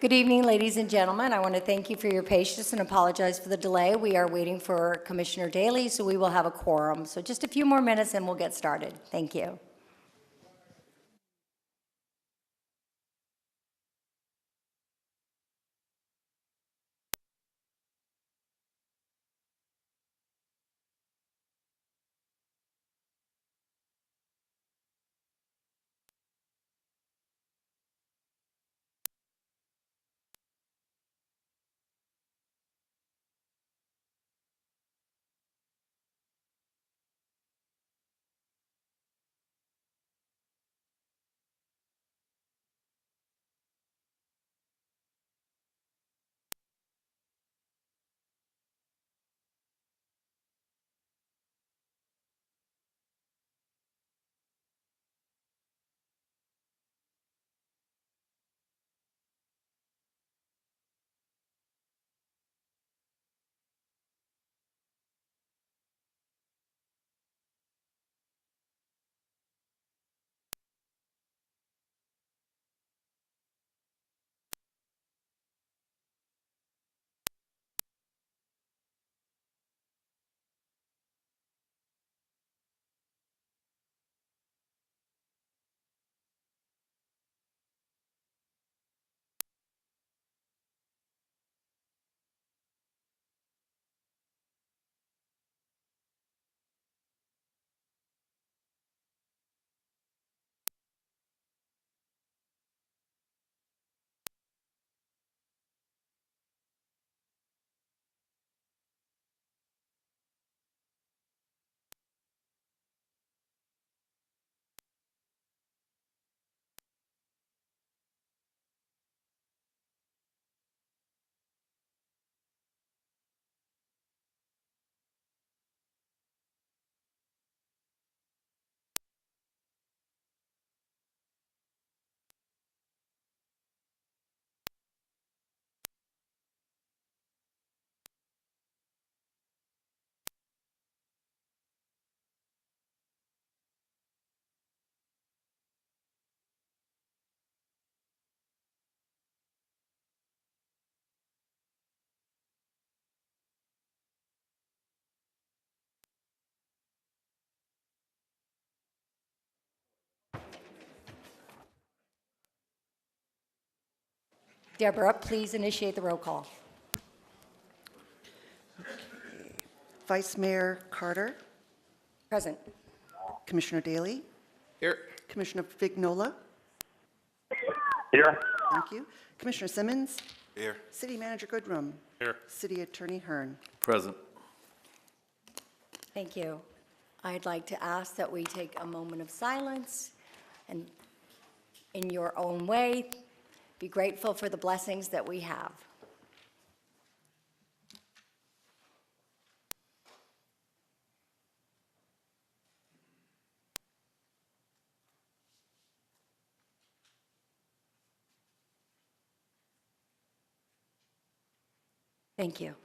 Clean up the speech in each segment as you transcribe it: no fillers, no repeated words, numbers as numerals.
Good evening, ladies and gentlemen. I want to thank you for your patience and apologize for the delay. We are waiting for Commissioner Daley, so we will have a quorum. So just a few more minutes and we'll get started. Thank you. Deborah, please initiate the roll call. Vice Mayor Carter, Present. Commissioner Daley, Here. Commissioner Fignola, Here. thank you, Commissioner Simmons, Here. City Manager Goodrum, Here. City Attorney Hearn. Present. Thank you. I'd like to ask that we take a moment of silence and, in your own way, be grateful for the blessings that we have. Thank you.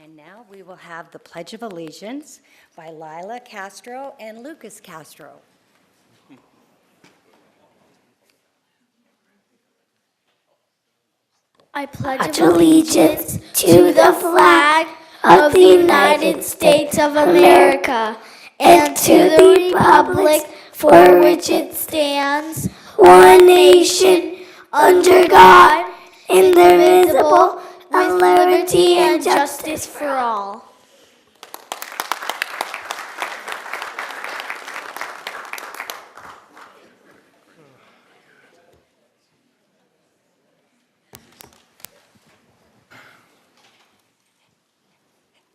And now we will have the Pledge of Allegiance by Lila Castro and Lucas Castro. I pledge allegiance to the flag of the United States of America and to the republic for which it stands, one nation, under God, indivisible, with liberty and justice for all.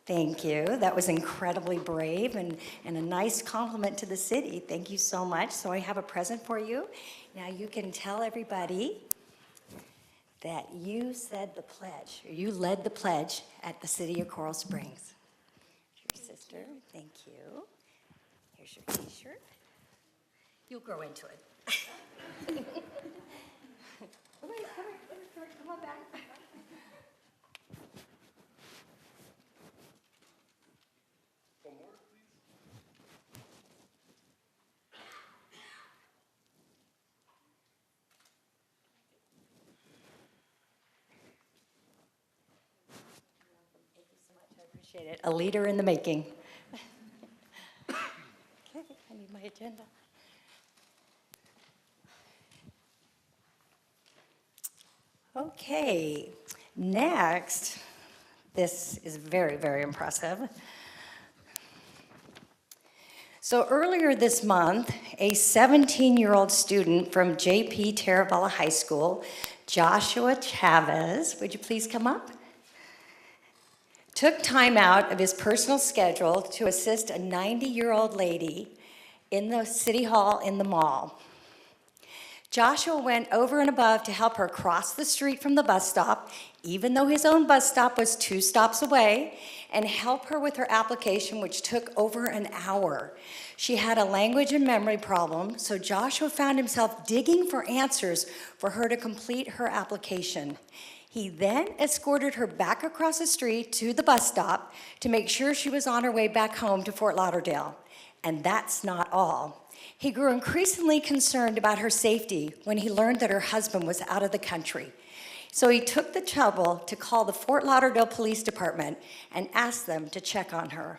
Thank you. That was incredibly brave and a nice compliment to the city. Thank you so much. So I have a present for you. Now you can tell everybody that you said the pledge, or you led the pledge at the City of Coral Springs. Your sister, thank you. Here's your t-shirt. You'll grow into it. Come on back. Appreciate it. A leader in the making. Okay, I need my agenda. Okay, next, this is very, very impressive. So earlier this month, a 17-year-old student from J.P. Terravella High School, Joshua Chavez, would you please come up? Took time out of his personal schedule to assist a 90-year-old lady in the City Hall in the mall. Joshua went over and above to help her cross the street from the bus stop, even though his own bus stop was 2 stops away, and help her with her application, which took over an hour. She had a language and memory problem, so Joshua found himself digging for answers for her to complete her application. He then escorted her back across the street to the bus stop to make sure she was on her way back home to Fort Lauderdale. And that's not all. He grew increasingly concerned about her safety when he learned that her husband was out of the country. So he took the trouble to call the Fort Lauderdale Police Department and asked them to check on her.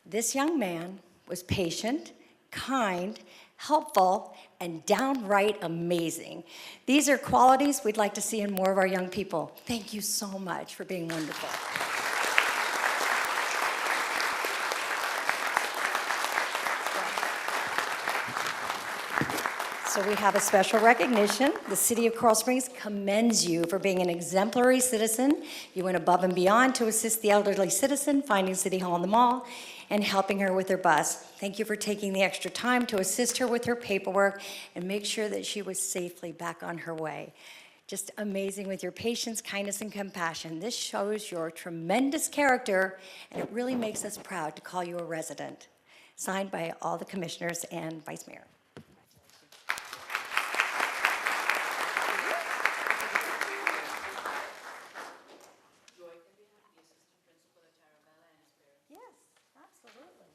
This young man was patient, kind, helpful, and downright amazing. These are qualities we'd like to see in more of our young people. Thank you so much for being wonderful. So we have a special recognition. The City of Coral Springs commends you for being an exemplary citizen. You went above and beyond to assist the elderly citizen finding City Hall in the mall and helping her with her bus. Thank you for taking the extra time to assist her with her paperwork and make sure that she was safely back on her way. Just amazing with your patience, kindness, and compassion. This shows your tremendous character, and it really makes us proud to call you a resident. Signed by all the commissioners and Vice Mayor. Yes, absolutely.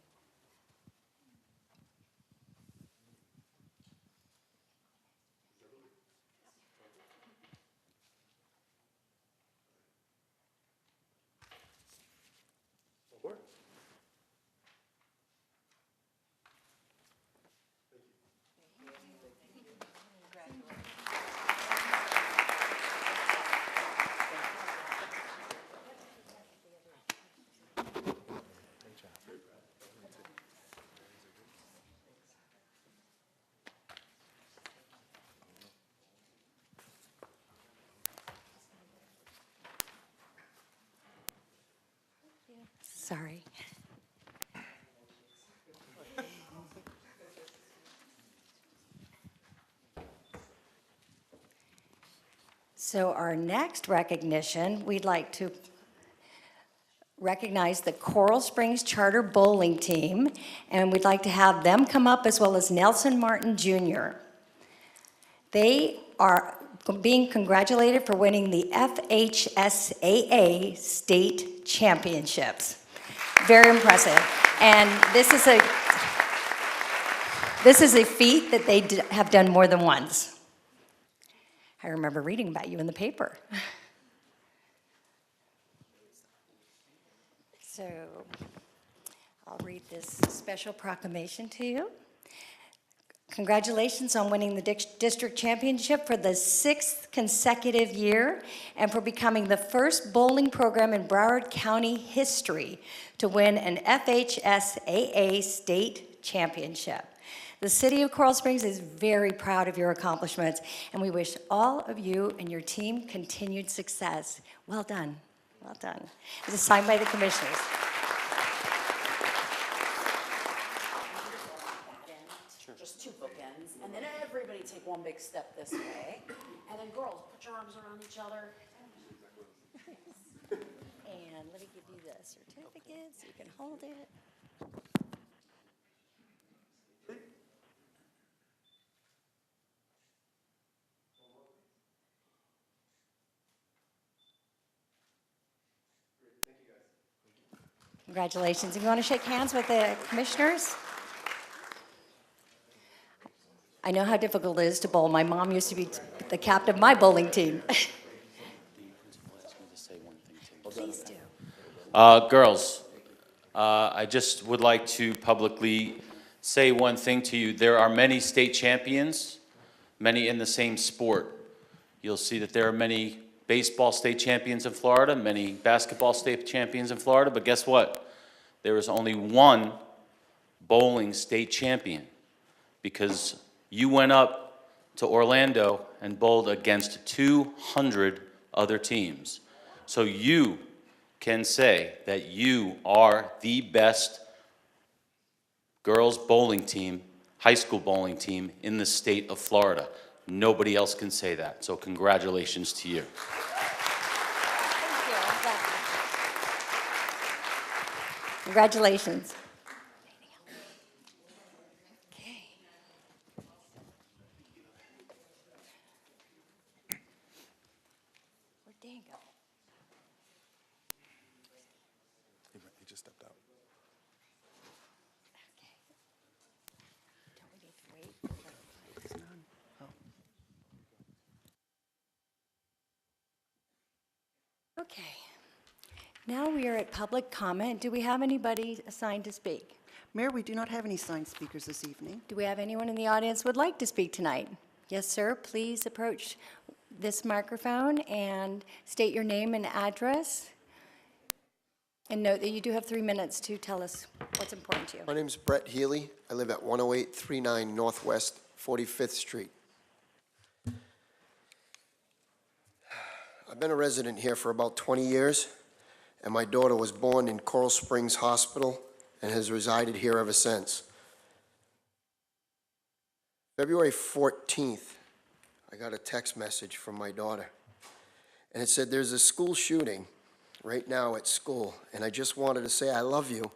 Sorry. So our next recognition, we'd like to recognize the Coral Springs Charter Bowling Team, and we'd like to have them come up as well as Nelson Martin Jr. They are being congratulated for winning the FHSAA State Championships. Very impressive. And this is a feat that they have done more than once. I remember reading about you in the paper. So I'll read this special proclamation to you. Congratulations on winning the district championship for the 6th consecutive year and for becoming the first bowling program in Broward County history to win an FHSAA state championship. The City of Coral Springs is very proud of your accomplishments, and we wish all of you and your team continued success. Well done. Well done. This is signed by the commissioners. Just 2 bookends, and then everybody take one big step this way. And then girls, put your arms around each other. And let me give you the certificate so you can hold it. Congratulations. If you want to shake hands with the commissioners. I know how difficult it is to bowl. My mom used to be the captain of my bowling team. Please do. Girls, I just would like to publicly say one thing to you. There are many state champions, many in the same sport. You'll see that there are many baseball state champions in Florida, many basketball state champions in Florida, but guess what? There is only one bowling state champion, because you went up to Orlando and bowled against 200 other teams. So you can say that you are the best girls bowling team, high school bowling team in the state of Florida. Nobody else can say that, so congratulations to you. Congratulations. Okay. Where'd Dan go? He just stepped out. Okay. Don't we need to wait? Okay. Now we are at public comment. Do we have anybody assigned to speak? Mayor, we do not have any signed speakers this evening. Do we have anyone in the audience who would like to speak tonight? Yes, sir. Please approach this microphone and state your name and address. And note that you do have 3 minutes to tell us what's important to you. My name's Brett Healy. I live at 10839 Northwest 45th Street. I've been a resident here for about 20 years, and my daughter was born in Coral Springs Hospital and has resided here ever since. February 14th, I got a text message from my daughter, and it said, "There's a school shooting right now at school, and I just wanted to say I love you,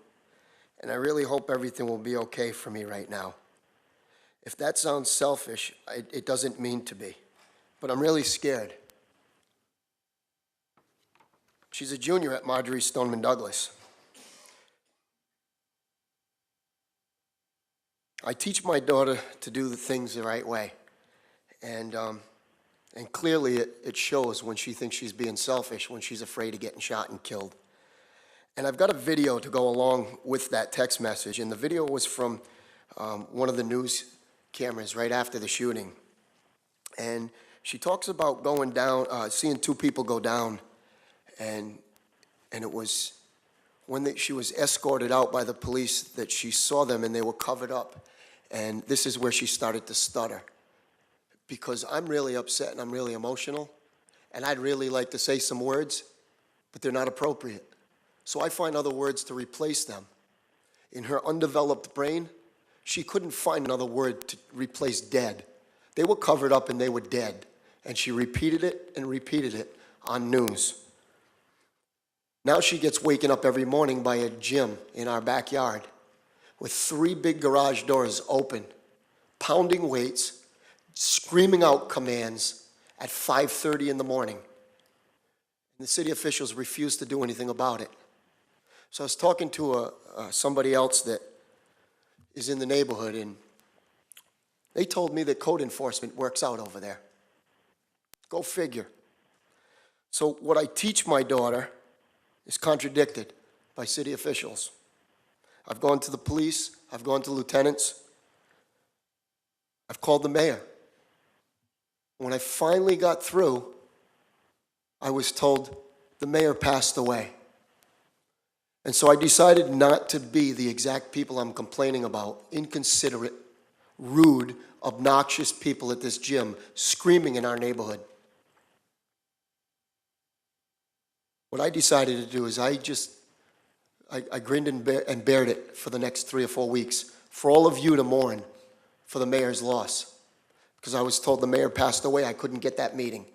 and I really hope everything will be okay for me right now." If that sounds selfish, it doesn't mean to be, but I'm really scared. She's a junior at Marjorie Stoneman Douglas. I teach my daughter to do the things the right way, and clearly it shows when she thinks she's being selfish, when she's afraid of getting shot and killed. And I've got a video to go along with that text message, and the video was from one of the news cameras right after the shooting. And she talks about going down, seeing two people go down, and it was when she was escorted out by the police that she saw them and they were covered up. And this is where she started to stutter. Because I'm really upset and I'm really emotional, and I'd really like to say some words, but they're not appropriate. So I find other words to replace them. In her undeveloped brain, she couldn't find another word to replace dead. They were covered up and they were dead. And she repeated it and repeated it on news. Now she gets waken up every morning by a gym in our backyard with 3 big garage doors open, pounding weights, screaming out commands at 5:30 in the morning. And the city officials refuse to do anything about it. So I was talking to somebody else that is in the neighborhood, and they told me that code enforcement works out over there. Go figure. So what I teach my daughter is contradicted by city officials. I've gone to the police, I've gone to lieutenants, I've called the mayor. When I finally got through, I was told the mayor passed away. And so I decided not to be the exact people I'm complaining about, inconsiderate, rude, obnoxious people at this gym screaming in our neighborhood. What I decided to do is I grinned and bared it for the next 3 or 4 weeks for all of you to mourn for the mayor's loss. Because I was told the mayor passed away, I couldn't get that meeting.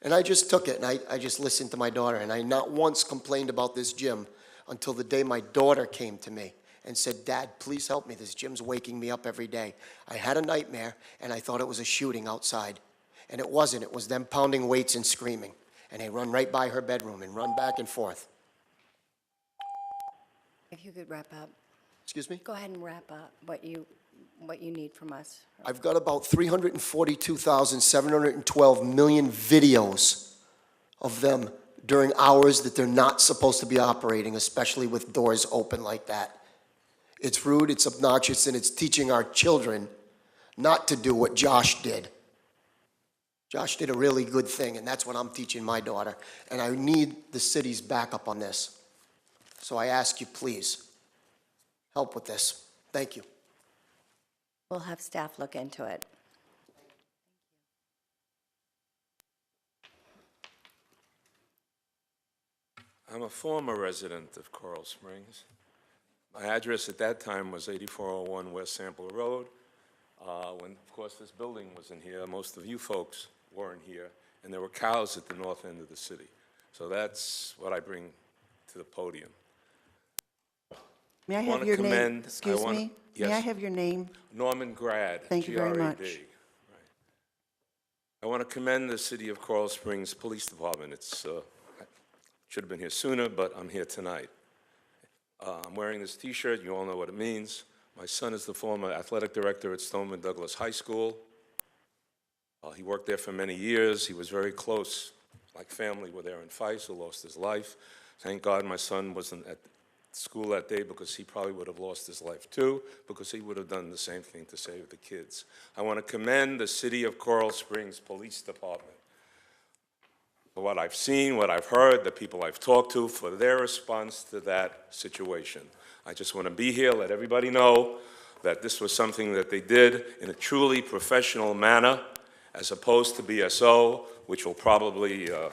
And I just took it, and I just listened to my daughter, and I not once complained about this gym until the day my daughter came to me and said, "Dad, please help me. This gym's waking me up every day. I had a nightmare, and I thought it was a shooting outside." And it wasn't. It was them pounding weights and screaming. And they run right by her bedroom and run back and forth. If you could wrap up. Excuse me? Go ahead and wrap up what you need from us. I've got about 342,712 million videos of them during hours that they're not supposed to be operating, especially with doors open like that. It's rude, it's obnoxious, and it's teaching our children not to do what Josh did. Josh did a really good thing, and that's what I'm teaching my daughter. And I need the city's backup on this. So I ask you, please, help with this. Thank you. We'll have staff look into it. I'm a former resident of Coral Springs. My address at that time was 8401 West Sample Road. When, of course, this building wasn't here, most of you folks weren't here, and there were cows at the north end of the city. So that's what I bring to the podium. May I wanna have your name? commend- I Excuse wanna- me? May I yes. have your name? Norman Grad. Thank you very G-R-A-D. much. Right. I want to commend the City of Coral Springs Police Department. I should have been here sooner, but I'm here tonight. I'm wearing this T-shirt. You all know what it means. My son is the former athletic director at Stoneman Douglas High School. He worked there for many years. He was very close, like family with Aaron Feist, who lost his life. Thank God my son wasn't at school that day, because he probably would have lost his life too, because he would have done the same thing to save the kids. I want to commend the City of Coral Springs Police Department for what I've seen, what I've heard, the people I've talked to, for their response to that situation. I just want to be here, let everybody know that this was something that they did in a truly professional manner, as opposed to BSO, which will probably, a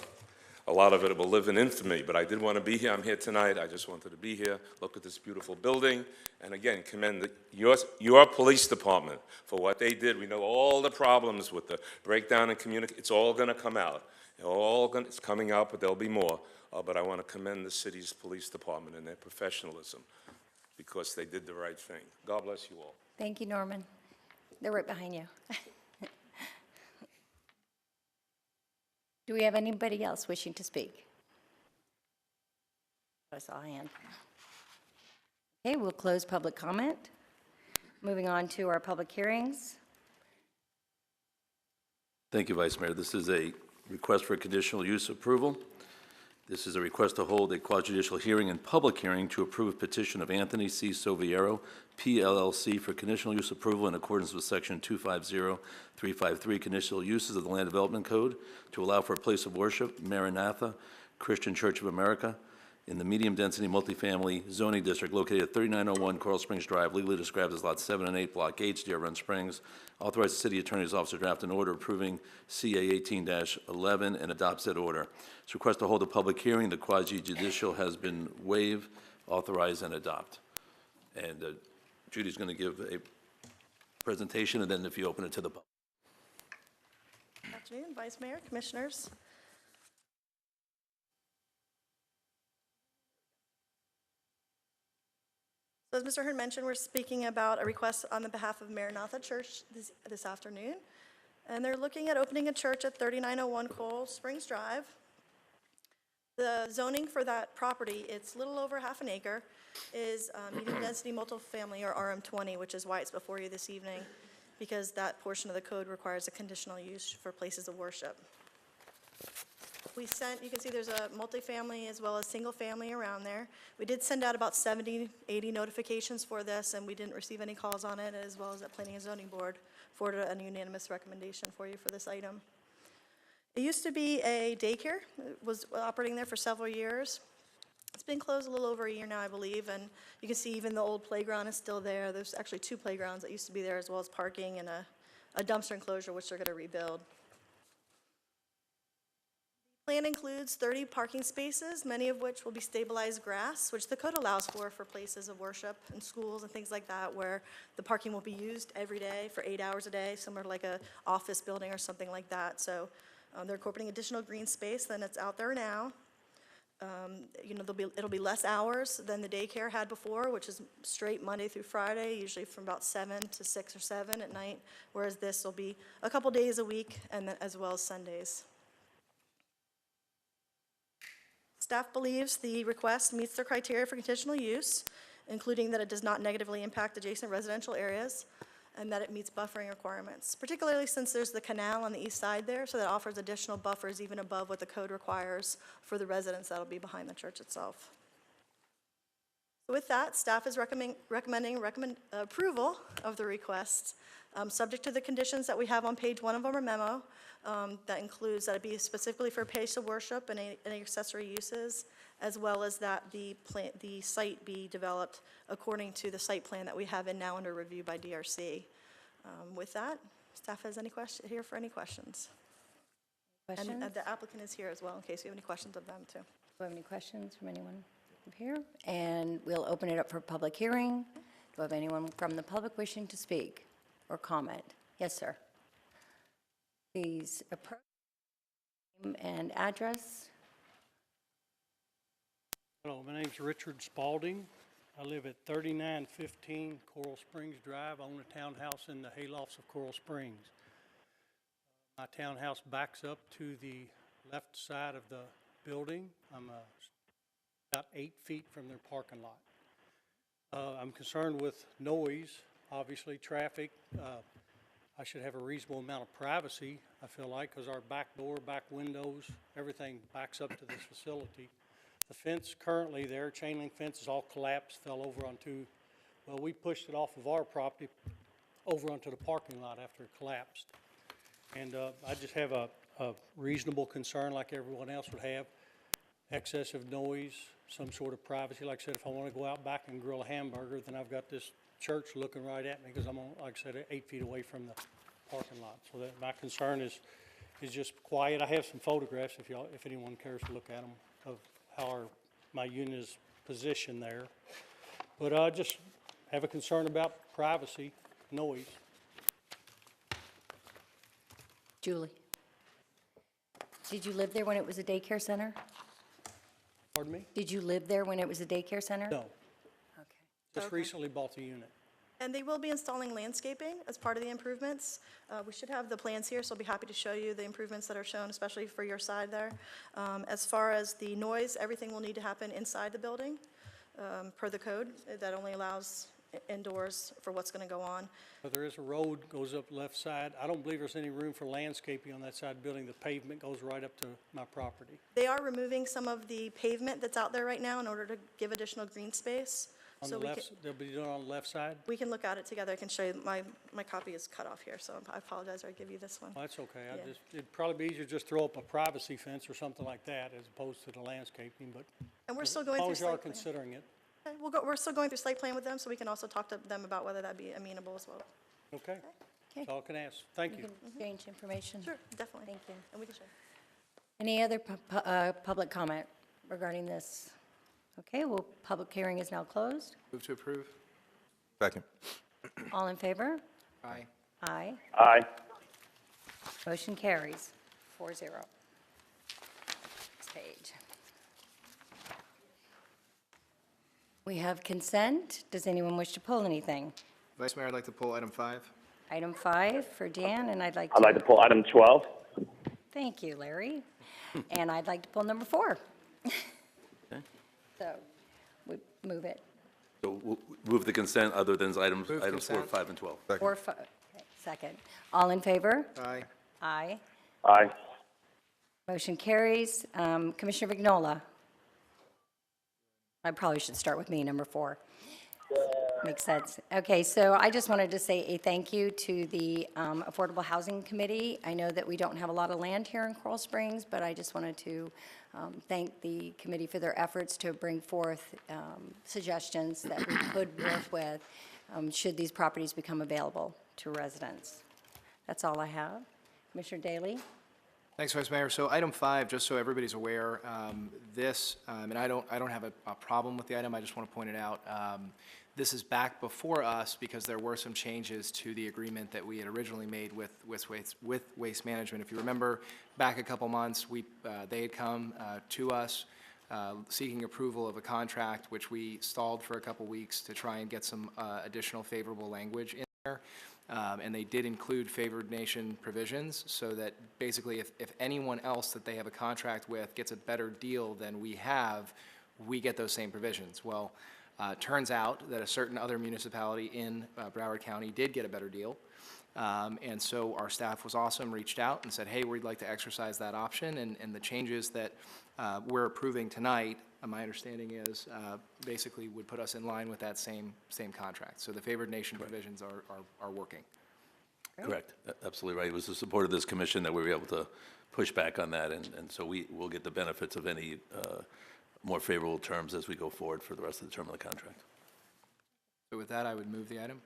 lot of it will live in infamy. But I did want to be here. I'm here tonight. I just wanted to be here, look at this beautiful building, and again, commend your police department for what they did. We know all the problems with the breakdown in communication. It's all going to come out. It's coming out, but there'll be more. But I want to commend the city's police department and their professionalism, because they did the right thing. God bless you all. Thank you, Norman. They're right behind you. Do we have anybody else wishing to speak? I saw a hand. Okay, we'll close public comment. Moving on to our public hearings. Thank you, Vice Mayor. This is a request for conditional use approval. This is a request to hold a quasi-judicial hearing and public hearing to approve petition of Anthony C. Soviero, PLLC, for conditional use approval in accordance with Section 250353 Conditional Uses of the Land Development Code to allow for a place of worship, Maranatha Christian Church of America, in the medium-density multifamily zoning district located at 3901 Coral Springs Drive, legally described as Lot 7 and 8, Block H, Deer Run Springs. Authorize the city attorney's office to draft an order approving CA 18-11 and adopt said order. It's request to hold a public hearing. The quasi-judicial has been waived, authorize, and adopt. And Judy's going to give a presentation, and then if you open it to the public. Good afternoon, Vice Mayor, Commissioners. So as Mr. Hearn mentioned, we're speaking about a request on the behalf of Maranatha Church this afternoon. And they're looking at opening a church at 3901 Coral Springs Drive. The zoning for that property, it's a little over half an acre, is medium-density multifamily, or RM20, which is why it's before you this evening, because that portion of the code requires a conditional use for places of worship. We sent, you can see there's a multifamily as well as single family around there. We did send out about 70, 80 notifications for this, and we didn't receive any calls on it, as well as at Planning and Zoning Board, forwarded a unanimous recommendation for you for this item. It used to be a daycare. It was operating there for several years. It's been closed a little over a year now, I believe, and you can see even the old playground is still there. There's actually 2 playgrounds that used to be there, as well as parking and a dumpster enclosure, which they're going to rebuild. The plan includes 30 parking spaces, many of which will be stabilized grass, which the code allows for places of worship and schools and things like that, where the parking will be used every day for 8 hours a day, similar to like a office building or something like that. So they're incorporating additional green space than it's out there now. It'll be less hours than the daycare had before, which is straight Monday through Friday, usually from about 7 to 6 or 7 at night, whereas this will be a couple days a week, and then as well as Sundays. Staff believes the request meets their criteria for conditional use, including that it does not negatively impact adjacent residential areas, and that it meets buffering requirements, particularly since there's the canal on the east side there, so that offers additional buffers even above what the code requires for the residents that'll be behind the church itself. With that, staff is recommending approval of the request, subject to the conditions that we have on page 1 of our memo. That includes that it be specifically for place of worship and any accessory uses, as well as that the site be developed according to the site plan that we have in now under review by DRC. With that, staff has here for any questions. Questions? And the applicant is here as well, in case you have any questions of them, too. Do we have any questions from anyone here? And we'll open it up for public hearing. Do we have anyone from the public wishing to speak or comment? Yes, sir. Please approach, name and address. Hello, my name's Richard Spalding. I live at 3915 Coral Springs Drive. I own a townhouse in the haylofts of Coral Springs. My townhouse backs up to the left side of the building. I'm about 8 feet from their parking lot. I'm concerned with noise, obviously, traffic. I should have a reasonable amount of privacy, I feel like, because our back door, back windows, everything backs up to this facility. The fence currently there, chain link fence, is all collapsed, fell over onto, well, we pushed it off of our property over onto the parking lot after it collapsed. And I just have a reasonable concern, like everyone else would have, excessive noise, some sort of privacy. Like I said, if I want to go out back and grill a hamburger, then I've got this church looking right at me because I'm, like I said, 8 feet away from the parking lot. So that my concern is just quiet. I have some photographs if anyone cares to look at them of how my unit is positioned there. But I just have a concern about privacy, noise. Julie. Did you live there when it was a daycare center? Pardon me? Did you live there when it was a daycare center? No, Okay. just recently bought the unit. And they will be installing landscaping as part of the improvements. We should have the plans here, so I'll be happy to show you the improvements that are shown, especially for your side there. As far as the noise, everything will need to happen inside the building, per the code. That only allows indoors for what's going to go on. But there is a road goes up left side. I don't believe there's any room for landscaping on that side of the building. The pavement goes right up to my property. They are removing some of the pavement that's out there right now in order to give additional green space. On So the left, they'll be doing it on the left side? we can look at it together. I can show you, my copy is cut off here, so I apologize, I give you this one. Well, that's okay. Yeah. It'd probably be easier to just throw up a privacy fence or something like that as opposed to the landscaping, but And we're as still going long through as you are site plan. considering it. Okay, we're still going through site plan with them, so we can also talk to them about whether that'd be amenable as well. Okay? Okay. That's all I can ask. Thank You you. can exchange information. Sure, definitely. Thank you. And we can show. Any other public comment regarding this? Okay, well, public hearing is now closed. Move to approve. Second. All in favor? Aye. Aye. Aye. Motion carries 4-0. Next page. We have consent. Does anyone wish to pull anything? Vice Mayor, I'd like to pull item 5. Item 5 for Dan, and I'd like I'd like to pull item 12. Thank you, Larry. And I'd like to pull number 4. So, we move it. So we'll move the consent other than items 4, consent. 5, and 12. Okay, second. All in favor? Aye. Aye. Aye. Motion carries. Commissioner Vignola. I probably should start with me, number 4. Makes sense. Okay, so I just wanted to say a thank you to the Affordable Housing Committee. I know that we don't have a lot of land here in Coral Springs, but I just wanted to thank the committee for their efforts to bring forth suggestions that we could work with should these properties become available to residents. That's all I have. Commissioner Daley? Thanks, Vice Mayor. So item 5, just so everybody's aware, this, and I don't have a problem with the item, I just want to point it out. This is back before us because there were some changes to the agreement that we had originally made with Waste Management. If you remember, back a couple months, they had come to us seeking approval of a contract, which we stalled for a couple weeks to try and get some additional favorable language in there. And they did include favored nation provisions so that basically if anyone else that they have a contract with gets a better deal than we have, we get those same provisions. Well, Turns out that a certain other municipality in Broward County did get a better deal. And so our staff was awesome, reached out and said, hey, we'd like to exercise that option. And the changes that we're approving tonight, my understanding is, basically would put us in line with that same contract. So the favored nation provisions are working. Correct. Absolutely right. It was the support of this commission that we were able to push back on that, and so we will get the benefits of any more favorable terms as we go forward for the rest of the term of the contract. So with that, I would move the item.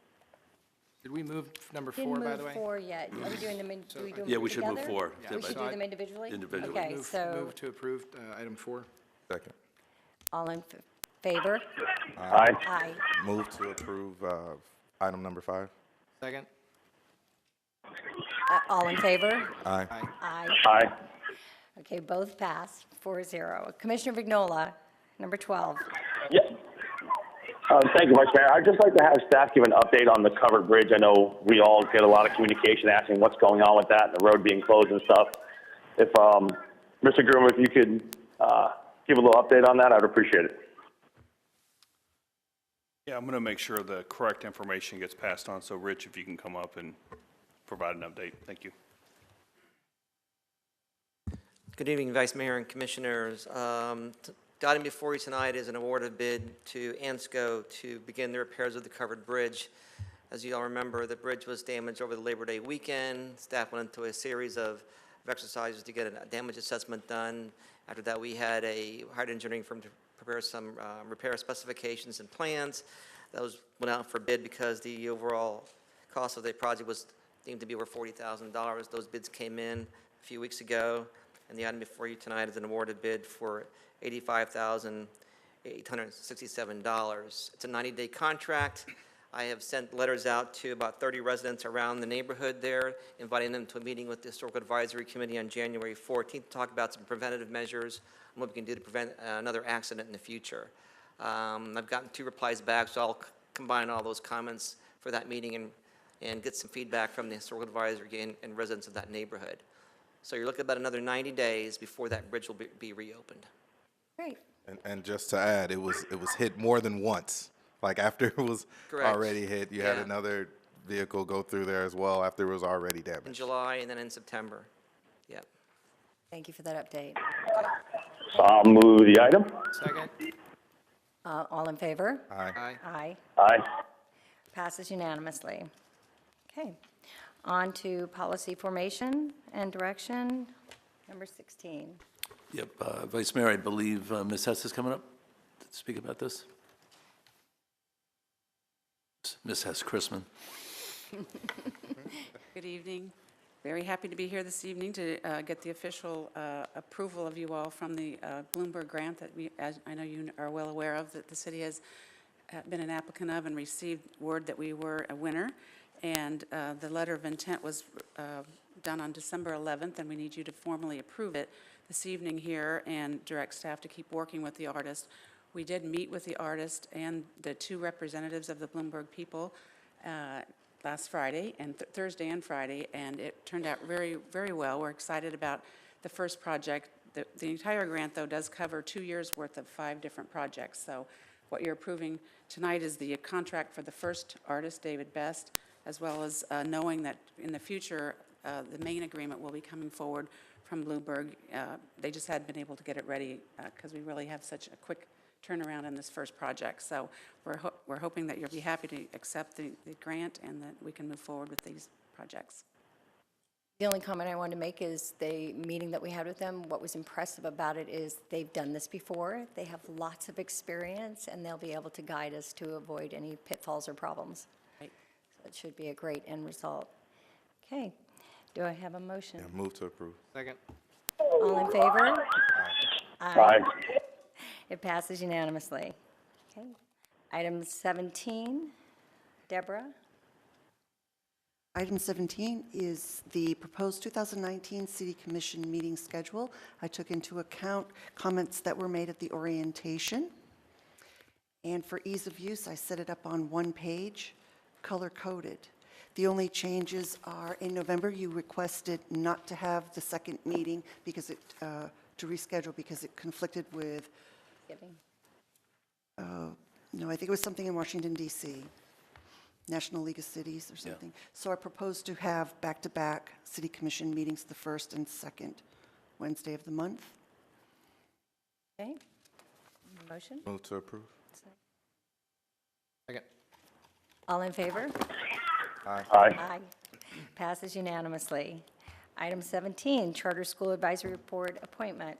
Did we move number Didn't 4, by the move way? 4 yet. Are we doing them, do we do them Yeah, we should move together? 4. Yeah, We should do them individually? Individually. Okay, so Move to approve item 4. Second. all in favor? Aye. Aye. Move to approve item number 5. Second? All in favor? Aye. Aye. Aye. Okay, both passed, 4-0. Commissioner Vignola, number 12. Yeah. Thank you, Vice Mayor. I'd just like to have staff give an update on the covered bridge. I know we all get a lot of communication asking what's going on with that and the road being closed and stuff. If, Mr. Groomer, if you could give a little update on that, I'd appreciate it. Yeah, I'm going to make sure the correct information gets passed on. So, Rich, if you can come up and provide an update. Thank you. Good evening, Vice Mayor and Commissioners. The item before you tonight is an award of bid to ANSCO to begin the repairs of the covered bridge. As you all remember, the bridge was damaged over the Labor Day weekend. Staff went into a series of exercises to get a damage assessment done. After that, we had hired engineering firm to prepare some repair specifications and plans. Those went out for bid because the overall cost of the project was deemed to be over $40,000. Those bids came in a few weeks ago, and the item before you tonight is an awarded bid for $85,867. It's a 90-day contract. I have sent letters out to about 30 residents around the neighborhood there, inviting them to a meeting with the Historical Advisory Committee on January 14th to talk about some preventative measures and what we can do to prevent another accident in the future. I've gotten 2 replies back, so I'll combine all those comments for that meeting and get some feedback from the Historical Advisory and residents of that neighborhood. So you're looking at about another 90 days before that bridge will be reopened. Great. And just to add, it was hit more than once. Like after it was Correct. already hit, you had Yeah. another vehicle go through there as well after it was already In damaged. July and then in September. Yep. Thank you for that update. So I'll move the item. Second? All in favor? Aye. Aye. Aye. Aye. Passes unanimously. Okay. On to policy formation and direction, number 16. Yep, Vice Mayor, I believe Ms. Hess is coming up to speak about this. Ms. Hess Chrisman. Good evening. Very happy to be here this evening to get the official approval of you all from the Bloomberg grant that as I know you are well aware of, that the city has been an applicant of and received word that we were a winner. And the letter of intent was done on December 11th, and we need you to formally approve it this evening here and direct staff to keep working with the artist. We did meet with the artist and the 2 representatives of the Bloomberg people last Friday and Thursday and Friday, and it turned out very, very well. We're excited about the first project. The entire grant, though, does cover 2 years' worth of 5 different projects. So what you're approving tonight is the contract for the first artist, David Best, as well as knowing that in the future, the main agreement will be coming forward from Bloomberg. They just hadn't been able to get it ready because we really have such a quick turnaround in this first project. So we're hoping that you'll be happy to accept the grant and that we can move forward with these projects. The only comment I wanted to make is the meeting that we had with them, what was impressive about it is they've done this before, they have lots of experience, and they'll be able to guide us to avoid any pitfalls or problems. Right. So it should be a great end result. Okay, do I have a motion? Yeah, move to approve. Second? All in favor? Aye. It passes unanimously. Okay. Item 17, Deborah? Item 17 is the proposed 2019 City Commission meeting schedule. I took into account comments that were made at the orientation. And for ease of use, I set it up on one page, color-coded. The only changes are, in November, you requested not to have the second meeting because to reschedule because it conflicted with Giving. No, I think it was something in Washington DC, National League of Cities or something. So I propose to have back-to-back city commission meetings the first and second Wednesday of the month. Okay. Motion? Move to approve. Second. All in favor? Aye. Aye. Passes unanimously. Item 17, Charter School Advisory Board appointment.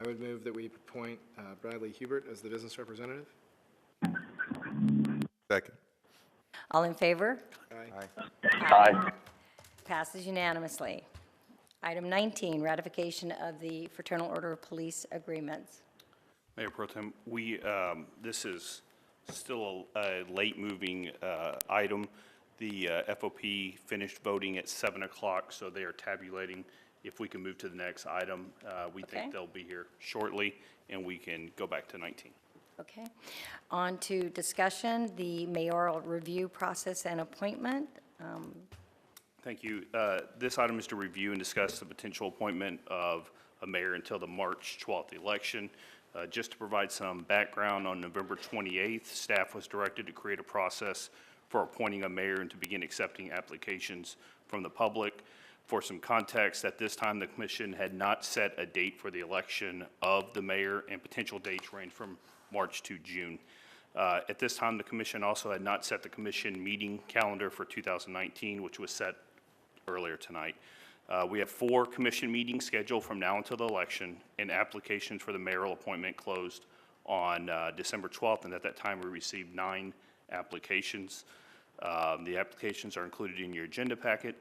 I would move that we appoint Bradley Hubert as the business representative. Second. All in favor? Aye. Aye. Passes unanimously. Item 19, ratification of the Fraternal Order of Police agreements. Mayor Pro Tem, this is still a late-moving item. The FOP finished voting at 7 o'clock, so they are tabulating. If we can move to the next item, we Okay. think they'll be here shortly, and we can go back to 19. Okay. On to discussion, the mayoral review process and appointment. Thank you. This item is to review and discuss the potential appointment of a mayor until the March 12th election. Just to provide some background, on November 28th, staff was directed to create a process for appointing a mayor and to begin accepting applications from the public. For some context, at this time, the commission had not set a date for the election of the mayor, and potential dates range from March to June. At this time, the commission also had not set the commission meeting calendar for 2019, which was set earlier tonight. We have 4 commission meetings scheduled from now until the election, and applications for the mayoral appointment closed on December 12th, and at that time, we received 9 applications. The applications are included in your agenda packet.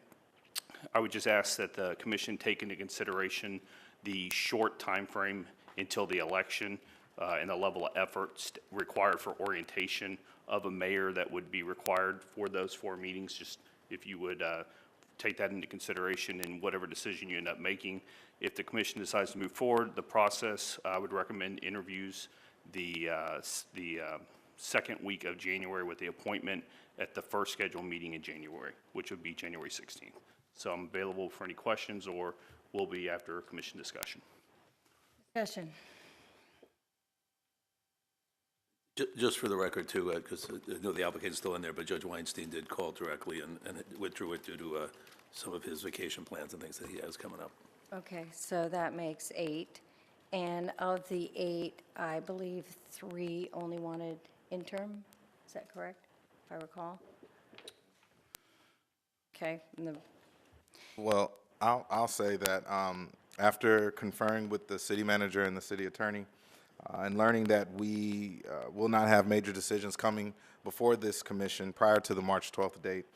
I would just ask that the commission take into consideration the short time frame until the election and the level of effort required for orientation of a mayor that would be required for those 4 meetings. Just if you would take that into consideration in whatever decision you end up making. If the commission decides to move forward, the process, I would recommend interviews the second week of January with the appointment at the first scheduled meeting in January, which would be January 16th. So I'm available for any questions, or will be after commission discussion. Discussion. Just for the record, too, because I know the applicant's still in there, but Judge Weinstein did call directly and withdrew it due to some of his vacation plans and things that he has coming up. Okay, so that makes 8. And of the 8, I believe 3 only wanted interim. Is that correct, if I recall? Okay. Well, I'll say that after conferring with the city manager and the city attorney, and learning that we will not have major decisions coming before this commission prior to the March 12th date,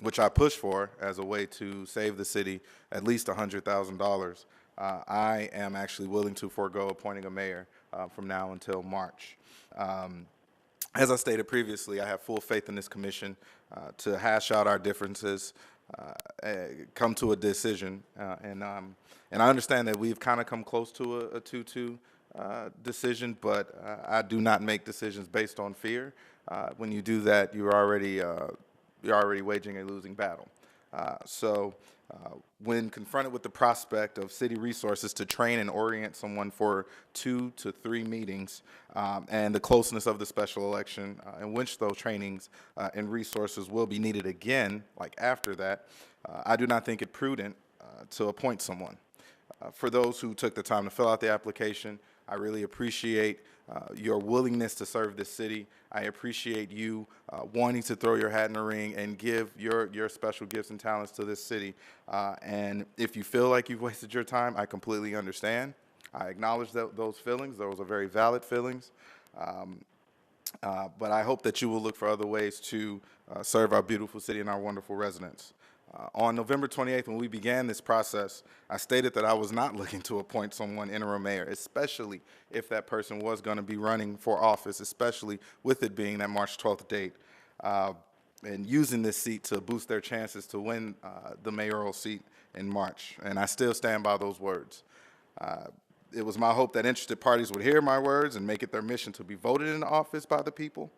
which I pushed for as a way to save the city at least $100,000, I am actually willing to forego appointing a mayor from now until March. As I stated previously, I have full faith in this commission to hash out our differences, come to a decision, and I understand that we've kind of come close to a 2-2 decision, but I do not make decisions based on fear. When you do that, you're already waging a losing battle. So when confronted with the prospect of city resources to train and orient someone for 2 to 3 meetings, and the closeness of the special election, in which those trainings and resources will be needed again, like after that, I do not think it prudent to appoint someone. For those who took the time to fill out the application, I really appreciate your willingness to serve this city. I appreciate you wanting to throw your hat in the ring and give your special gifts and talents to this city. And if you feel like you've wasted your time, I completely understand. I acknowledge those feelings. Those are very valid feelings. But I hope that you will look for other ways to serve our beautiful city and our wonderful residents. On November 28th, when we began this process, I stated that I was not looking to appoint someone interim mayor, especially if that person was going to be running for office, especially with it being that March 12th date, and using this seat to boost their chances to win the mayoral seat in March. And I still stand by those words. It was my hope that interested parties would hear my words and make it their mission to be voted into office by the people.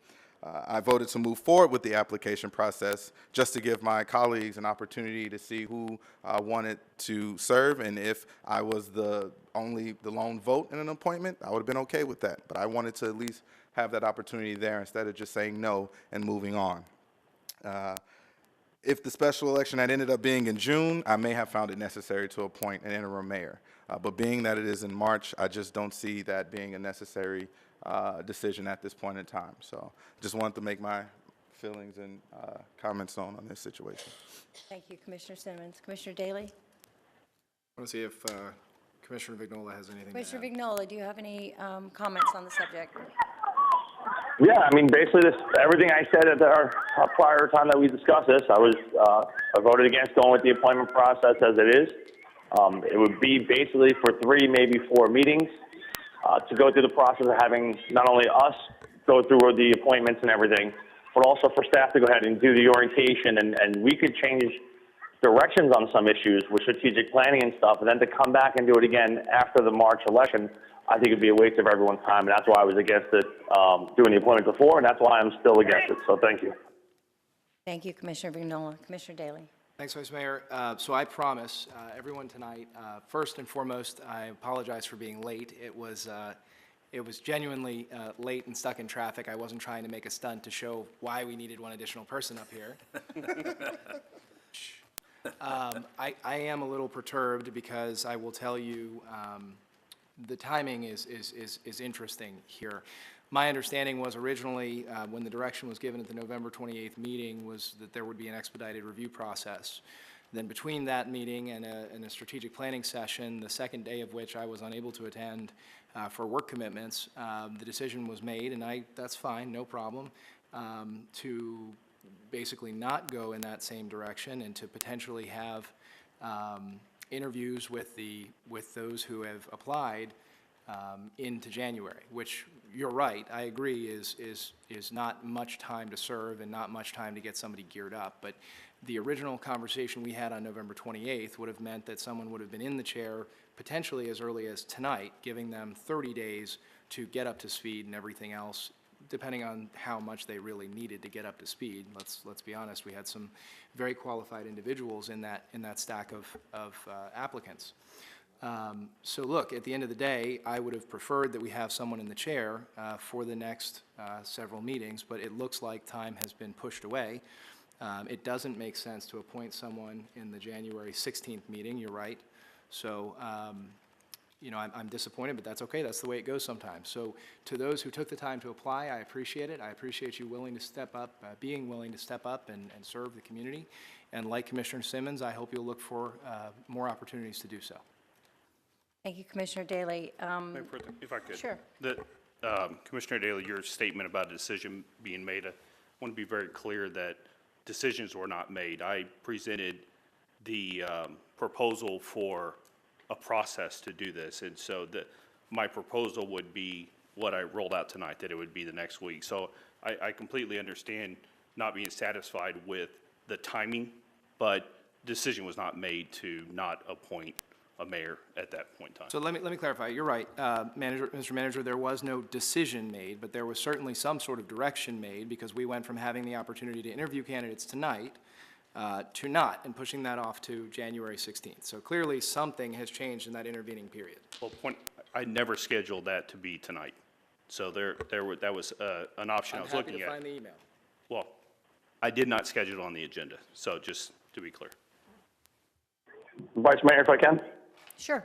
I voted to move forward with the application process just to give my colleagues an opportunity to see who wanted to serve, and if I was the lone vote in an appointment, I would have been okay with that. But I wanted to at least have that opportunity there instead of just saying no and moving on. If the special election had ended up being in June, I may have found it necessary to appoint an interim mayor. But being that it is in March, I just don't see that being a necessary decision at this point in time. So just wanted to make my feelings and comments known on this situation. Thank you, Commissioner Simmons. Commissioner Daley? I want to see if Commissioner Vignola has anything to add. Commissioner Vignola, do you have any comments on the subject? Yeah, I mean, basically, everything I said at our prior time that we discussed this, I voted against going with the appointment process as it is. It would be basically for 3, maybe 4 meetings to go through the process of having not only us go through the appointments and everything, but also for staff to go ahead and do the orientation, and we could change directions on some issues with strategic planning and stuff, and then to come back and do it again after the March election, I think it'd be a waste of everyone's time, and that's why I was against it, doing the appointment before, and that's why I'm still against it, so thank you. Thank you, Commissioner Vignola. Commissioner Daley? Thanks, Vice Mayor. So I promise everyone tonight, first and foremost, I apologize for being late. It was genuinely late and stuck in traffic. I wasn't trying to make a stunt to show why we needed one additional person up here. I am a little perturbed because I will tell you the timing is interesting here. My understanding was originally, when the direction was given at the November 28th meeting, was that there would be an expedited review process. Then between that meeting and a strategic planning session, the second day of which I was unable to attend for work commitments, the decision was made, and that's fine, no problem, to basically not go in that same direction and to potentially have interviews with those who have applied into January, which you're right, I agree is not much time to serve and not much time to get somebody geared up. But the original conversation we had on November 28th would have meant that someone would have been in the chair potentially as early as tonight, giving them 30 days to get up to speed and everything else, depending on how much they really needed to get up to speed. Let's be honest, we had some very qualified individuals in that stack of applicants. So look, at the end of the day, I would have preferred that we have someone in the chair for the next several meetings, but it looks like time has been pushed away. It doesn't make sense to appoint someone in the January 16th meeting, you're right. So, you know, I'm disappointed, but that's okay. That's the way it goes sometimes. So to those who took the time to apply, I appreciate it. I appreciate you willing to step up, being willing to step up and serve the community. And like Commissioner Simmons, I hope you'll look for more opportunities to do so. Thank you, Commissioner Daley. If I could. Sure. Commissioner Daley, your statement about a decision being made, I want to be very clear that decisions were not made. I presented the proposal for a process to do this, and so my proposal would be what I rolled out tonight, that it would be the next week. So I completely understand not being satisfied with the timing, but decision was not made to not appoint a mayor at that point in time. So let me clarify. You're right, Mr. Manager, there was no decision made, but there was certainly some sort of direction made because we went from having the opportunity to interview candidates tonight to not, and pushing that off to January 16th. So clearly something has changed in that intervening period. Well, I never scheduled that to be tonight. So that was an option I was looking at. I'm happy to find the email. Well, I did not schedule it on the agenda, so just to be clear. Vice Mayor, if I can? Sure.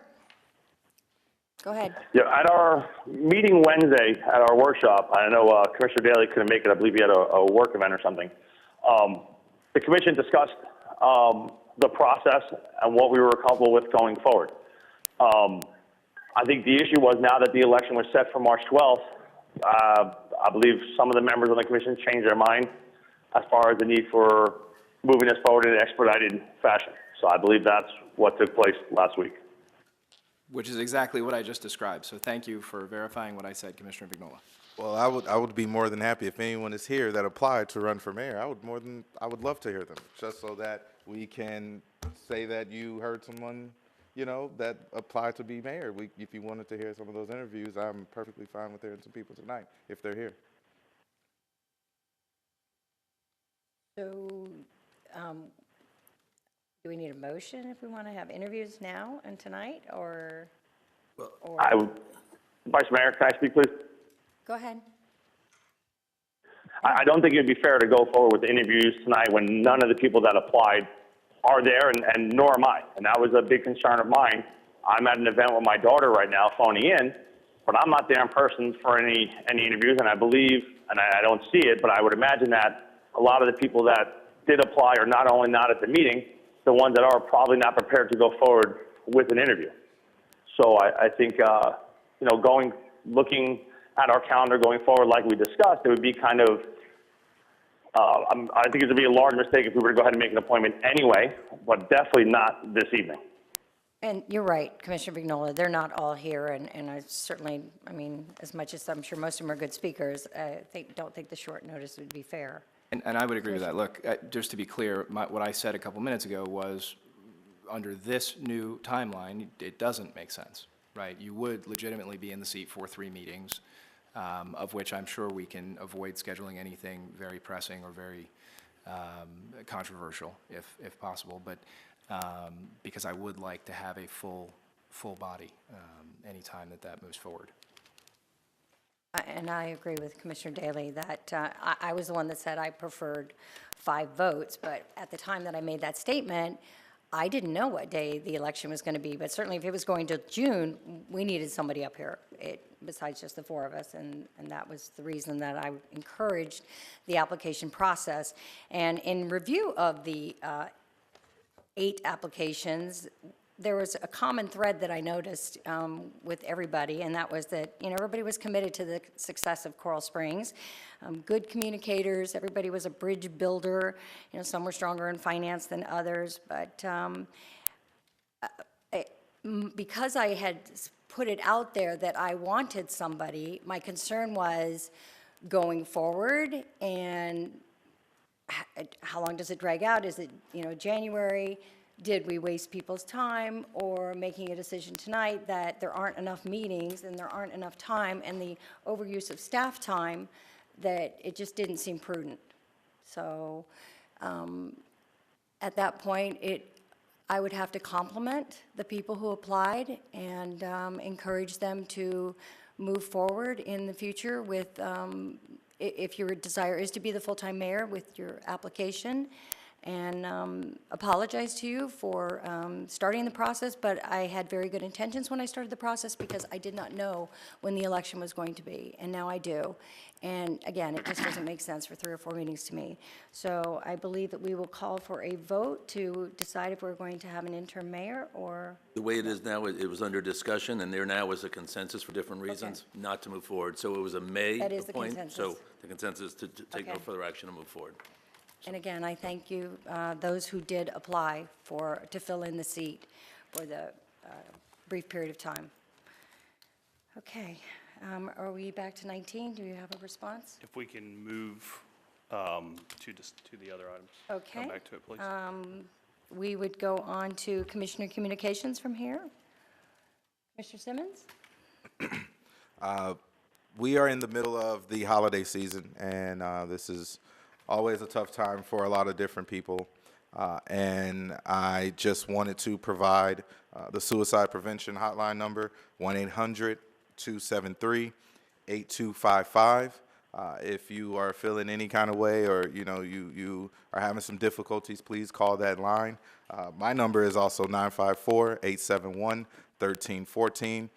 Go ahead. Yeah, at our meeting Wednesday, at our workshop, I know Commissioner Daley couldn't make it. I believe he had a work event or something. The commission discussed the process and what we were comfortable with going forward. I think the issue was now that the election was set for March 12th, I believe some of the members of the commission changed their mind as far as the need for moving this forward in an expedited fashion. So I believe that's what took place last week. Which is exactly what I just described. So thank you for verifying what I said, Commissioner Vignola. Well, I would be more than happy if anyone is here that applied to run for mayor. I would love to hear them, just so that we can say that you heard someone, you know, that applied to be mayor. If you wanted to hear some of those interviews, I'm perfectly fine with hearing some people tonight if they're here. So, do we need a motion if we want to have interviews now and tonight, or? Vice Mayor, can I speak, please? Go ahead. I don't think it'd be fair to go forward with the interviews tonight when none of the people that applied are there, and nor am I. And that was a big concern of mine. I'm at an event with my daughter right now, phoning in, but I'm not there in person for any interviews, and I believe, and I don't see it, but I would imagine that a lot of the people that did apply are not only not at the meeting, the ones that are probably not prepared to go forward with an interview. So I think, looking at our calendar going forward like we discussed, it would be kind of, I think it would be a large mistake if we were to go ahead and make an appointment anyway, but definitely not this evening. And you're right, Commissioner Vignola, they're not all here, and I certainly, as much as I'm sure most of them are good speakers, I don't think the short notice would be fair. And I would agree with that. Look, just to be clear, what I said a couple minutes ago was, under this new timeline, it doesn't make sense, right? You would legitimately be in the seat for 3 meetings, of which I'm sure we can avoid scheduling anything very pressing or very controversial, if possible. But because I would like to have a full body anytime that moves forward. And I agree with Commissioner Daley that I was the one that said I preferred 5 votes, but at the time that I made that statement, I didn't know what day the election was going to be, but certainly if it was going to June, we needed somebody up here besides just the 4 of us, and that was the reason that I encouraged the application process. And in review of the 8 applications, there was a common thread that I noticed with everybody, and that was that, everybody was committed to the success of Coral Springs. Good communicators, everybody was a bridge builder. Some were stronger in finance than others, but because I had put it out there that I wanted somebody, my concern was going forward, and how long does it drag out? Is it, January? Did we waste people's time, or making a decision tonight that there aren't enough meetings and there aren't enough time, and the overuse of staff time, that it just didn't seem prudent. So at that point, I would have to compliment the people who applied and encourage them to move forward in the future with, if your desire is to be the full-time mayor, with your application, and apologize to you for starting the process, but I had very good intentions when I started the process because I did not know when the election was going to be, and now I do. And again, it just doesn't make sense for 3 or 4 meetings to me. So I believe that we will call for a vote to decide if we're going to have an interim mayor or... The way it is now, it was under discussion, and there now is a consensus for different reasons not to move forward. So it was a May That is the appoint. consensus. So the consensus to take no Okay. further action and move forward. And again, I thank you, those who did apply to fill in the seat for the brief period of time. Okay, are we back to 19? Do you have a response? If we can move to the other items. Okay. Come back to it, please. We would go on to Commissioner Communications from here. Commissioner Simmons? We are in the middle of the holiday season, and this is always a tough time for a lot of different people. And I just wanted to provide the suicide prevention hotline number, 1-800-273-8255. If you are feeling any kind of way, or you are having some difficulties, please call that line. My number is also 954-871-1314.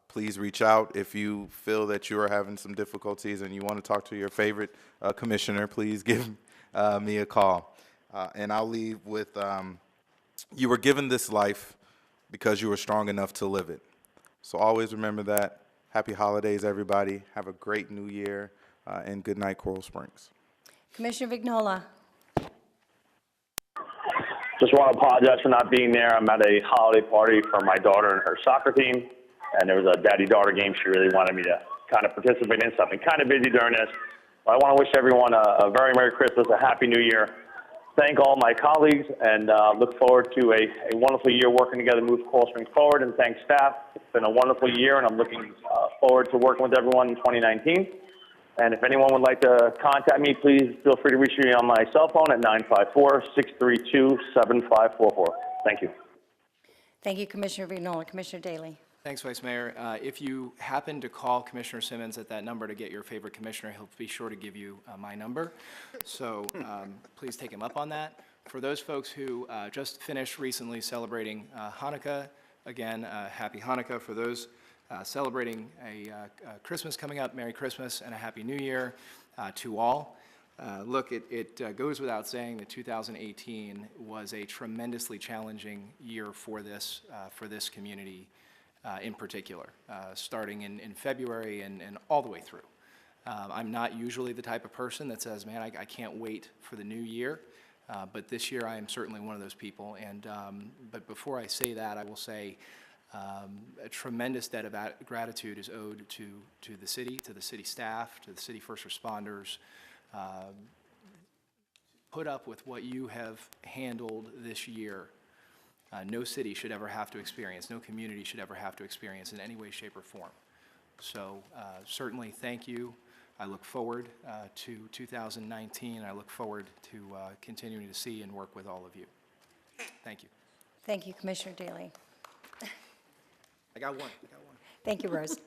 Please reach out if you feel that you are having some difficulties and you want to talk to your favorite commissioner. Please give me a call. And I'll leave with, you were given this life because you were strong enough to live it. So always remember that. Happy holidays, everybody. Have a great new year, and good night, Coral Springs. Commissioner Vignola? Just want to apologize for not being there. I'm at a holiday party for my daughter and her soccer team, and there was a daddy-daughter game she really wanted me to kind of participate in, so I've been kind of busy during this. But I want to wish everyone a very Merry Christmas, a Happy New Year. Thank all my colleagues, and look forward to a wonderful year working together to move Coral Springs forward, and thank staff. It's been a wonderful year, and I'm looking forward to working with everyone in 2019. And if anyone would like to contact me, please feel free to reach me on my cell phone at 954-632-7544. Thank you. Thank you, Commissioner Vignola. Commissioner Daley. Thanks, Vice Mayor. If you happen to call Commissioner Simmons at that number to get your favorite commissioner, he'll be sure to give you my number. So please take him up on that. For those folks who just finished recently celebrating Hanukkah, again, happy Hanukkah. For those celebrating a Christmas coming up, Merry Christmas and a Happy New Year to all. Look, it goes without saying that 2018 was a tremendously challenging year for this community in particular, starting in February and all the way through. I'm not usually the type of person that says, man, I can't wait for the new year, but this year I am certainly one of those people. And but before I say that, I will say a tremendous debt of gratitude is owed to the city staff, to the city first responders. Put up with what you have handled this year. No city should ever have to experience, no community should ever have to experience in any way, shape, or form. So certainly thank you. I look forward to 2019. I look forward to continuing to see and work with all of you. Thank you. Thank you, Commissioner Daley. I got one. Thank you, Rose.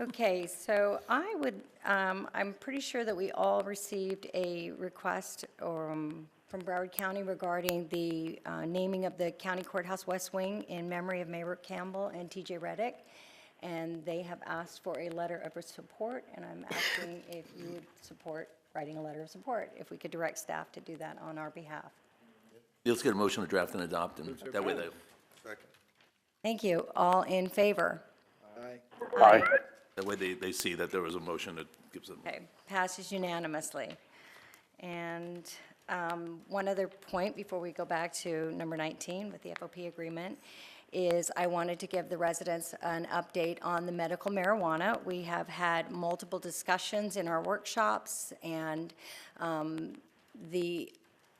Okay, so I'm pretty sure that we all received a request from Broward County regarding the naming of the County Courthouse West Wing in memory of Mayor Campbell and T.J. Reddick. And they have asked for a letter of support, and I'm asking if you would support writing a letter of support, if we could direct staff to do that on our behalf. Let's get a motion to draft and adopt, and that way they, Thank you. All in favor? Aye. that way they see that there was a motion that gives them. Okay, passes unanimously. And one other point before we go back to number 19 with the FOP agreement is I wanted to give the residents an update on the medical marijuana. We have had multiple discussions in our workshops, and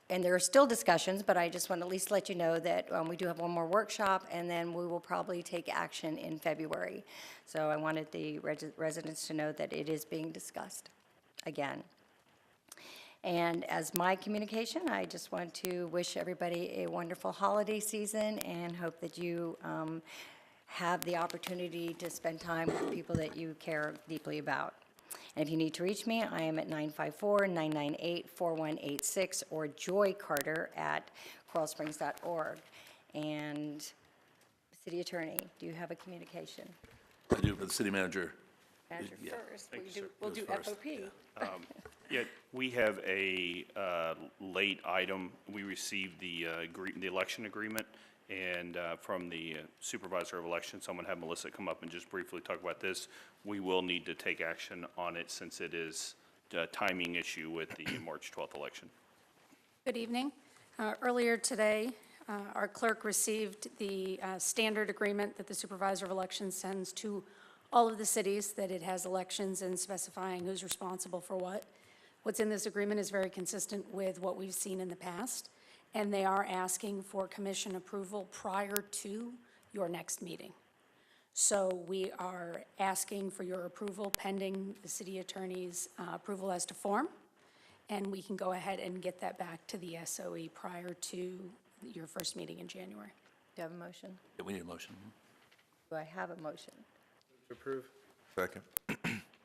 there are still discussions, but I just want to at least let you know that we do have one more workshop, and then we will probably take action in February. So I wanted the residents to know that it is being discussed again. And as my communication, I just want to wish everybody a wonderful holiday season and hope that you have the opportunity to spend time with the people that you care deeply about. And if you need to reach me, I am at 954-998-4186 or joycarter@coralsprings.org. And City Attorney, do you have a communication? I do, but the city manager. Manager Yeah. first. Thank you, sir. We'll do Goes first, FOP. Yeah, we have a late item. We received the election agreement, and from the supervisor of elections, someone had Melissa come up and just briefly talk about this. We will need to take action on it since it is a timing issue with the March 12th election. Good evening. Earlier today, our clerk received the standard agreement that the supervisor of elections sends to all of the cities that it has elections and specifying who's responsible for what. What's in this agreement is very consistent with what we've seen in the past, and they are asking for commission approval prior to your next meeting. So we are asking for your approval pending the city attorney's approval as to form, and we can go ahead and get that back to the SOE prior to your first meeting in January. Do you have a motion? Yeah, we need a motion. Do I have a motion? Approve. Second.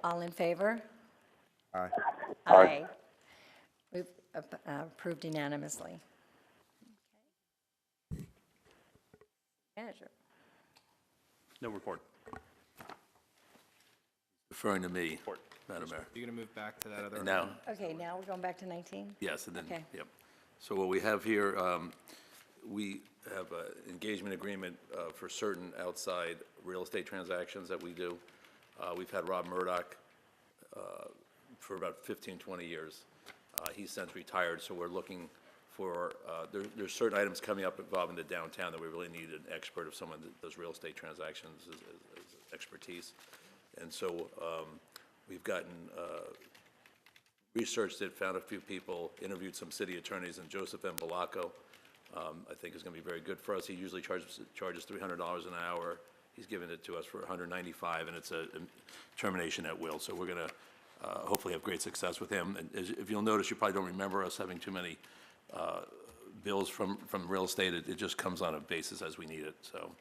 All in favor? Aye. Aye. We've approved unanimously. Okay. Manager. No report. Referring to me, Madam Mayor. You're going to move back to that other. And now, Okay, now we're going back to 19? yes, and then, Okay. yep. So what we have here, we have an engagement agreement for certain outside real estate transactions that we do. We've had Rob Murdoch for about 15, 20 years. He's since retired, so we're looking for, there's certain items coming up involving the downtown that we really need an expert of someone that does real estate transactions as expertise. And so we've gotten researched it, found a few people, interviewed some city attorneys, and Joseph M. Balaco, I think is going to be very good for us. He usually charges $300 an hour. He's given it to us for $195, and it's a termination at will. So we're going to hopefully have great success with him. And if you'll notice, you probably don't remember us having too many bills from real estate. It just comes on a basis as we need it. So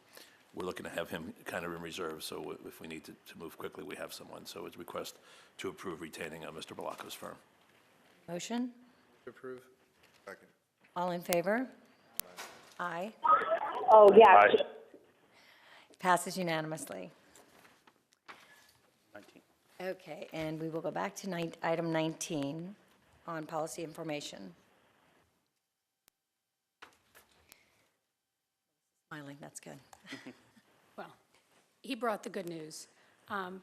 we're looking to have him kind of in reserve. So if we need to move quickly, we have someone. So it's a request to approve retaining Mr. Balako's firm. Motion? Approve. Second. All in favor? Aye. Oh, yes. Aye. Passes unanimously. 19. Okay, and we will go back to item 19 on policy information. Smiling, that's good. Well, he brought the good news.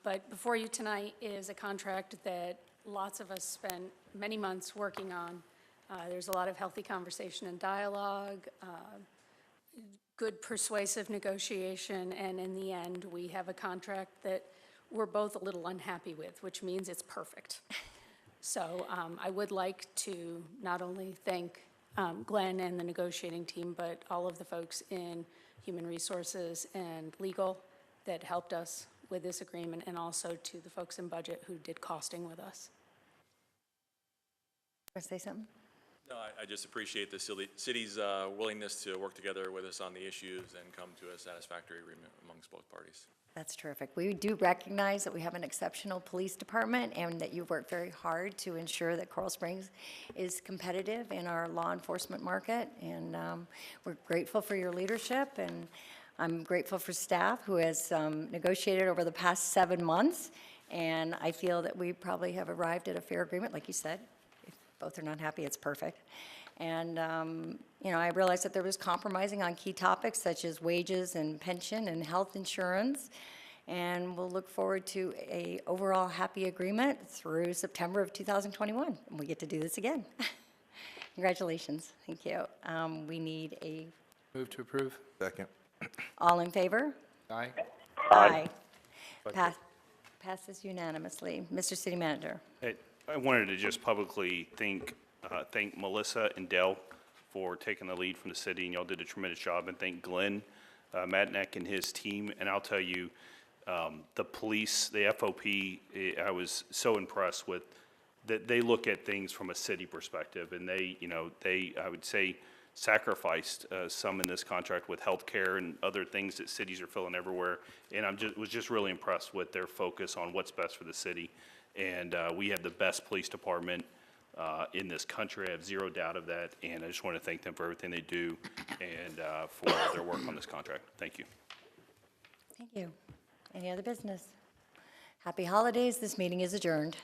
But before you tonight is a contract that lots of us spent many months working on. There's a lot of healthy conversation and dialogue, good persuasive negotiation, and in the end, we have a contract that we're both a little unhappy with, which means it's perfect. So I would like to not only thank Glenn and the negotiating team, but all of the folks in Human Resources and Legal that helped us with this agreement, and also to the folks in Budget who did costing with us. Want to say something? No, I just appreciate the city's willingness to work together with us on the issues and come to a satisfactory agreement amongst both parties. That's terrific. We do recognize that we have an exceptional police department and that you've worked very hard to ensure that Coral Springs is competitive in our law enforcement market. And we're grateful for your leadership, and I'm grateful for staff who has negotiated over the past 7 months. And I feel that we probably have arrived at a fair agreement, like you said. If both are not happy, it's perfect. And, you know, I realized that there was compromising on key topics such as wages and pension and health insurance. And we'll look forward to a overall happy agreement through September of 2021. And we get to do this again. Congratulations. Thank you. We need a, Move to approve. Second. all in favor? Aye. Aye. Passes unanimously. Mr. City Manager. I wanted to just publicly thank Melissa and Dell for taking the lead from the city, and y'all did a tremendous job, and thank Glenn Matnack and his team. And I'll tell you, the police, the FOP, I was so impressed with that. They look at things from a city perspective, and they, I would say, sacrificed some in this contract with healthcare and other things that cities are filling everywhere. And was just really impressed with their focus on what's best for the city. And we have the best police department in this country. I have zero doubt of that. And I just want to thank them for everything they do and for their work on this contract. Thank you. Thank you. Any other business? Happy holidays. This meeting is adjourned.